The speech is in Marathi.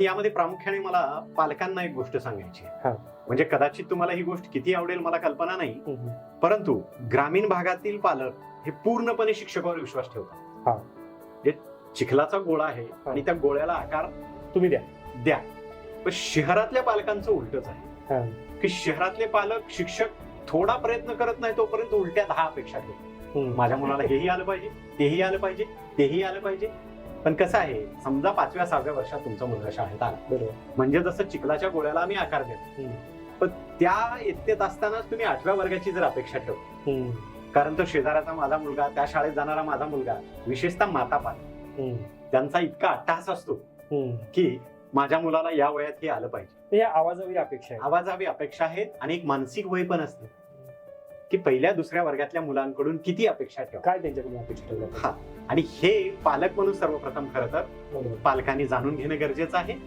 यामध्ये प्रामुख्याने मला पालकांना एक गोष्ट सांगायची आहे. हा. म्हणजे कदाचित तुम्हाला ही गोष्ट किती आवडेल मला कल्पना नाही, हम्म. परंतु ग्रामीण भागातील पालक हे पूर्णपणे शिक्षकावर विश्वास हा. ठेवतात. जे चिखलाचा गोळा आहे आणि त्या गोळ्याला आकार तुम्ही द्या. द्या. पण शहरातल्या पालकांचं उलटच आहे हा. की शहरातले पालक शिक्षक थोडा प्रयत्न करत नाही तोपर्यंत उलट्या 10 अपेक्षा ठेवतात. हम्म. माझ्या मुलाला हेही आलं पाहिजे, तेही आलं पाहिजे, तेही आलं पाहिजे. पण कसं आहे, समजा 5व्या 6व्या वर्षात तुमचा मुलगा शाळेत आला, बरोबर. म्हणजे जसं चिखलाच्या गोळ्याला आम्ही आकार देतो, हम्म. पण त्या इयत्तेत असतानाच तुम्ही 8व्या वर्गाची जर अपेक्षा ठेवता, हम्म. कारण तो शेजाऱ्याचा माझा मुलगा, त्या शाळेत जाणारा माझा मुलगा, विशेषतः माता पालक, हम्म. त्यांचा इतका अट्टहास असतो हम्म. की माझ्या मुलाला या वयात हे आलं पाहिजे. तर या आवाजावी अपेक्षा आहे. आवाजावी अपेक्षा आहेत आणि एक मानसिक वय पण असते की पहिल्या 2ऱ्या वर्गातल्या मुलांकडून किती अपेक्षा ठेवा. काय त्यांच्याकडून अपेक्षा ठेवल्या हा. आणि हे पालक म्हणून सर्वप्रथम खरं तर बरोबर. पालकांनी जाणून घेणं गरजेचं आहे.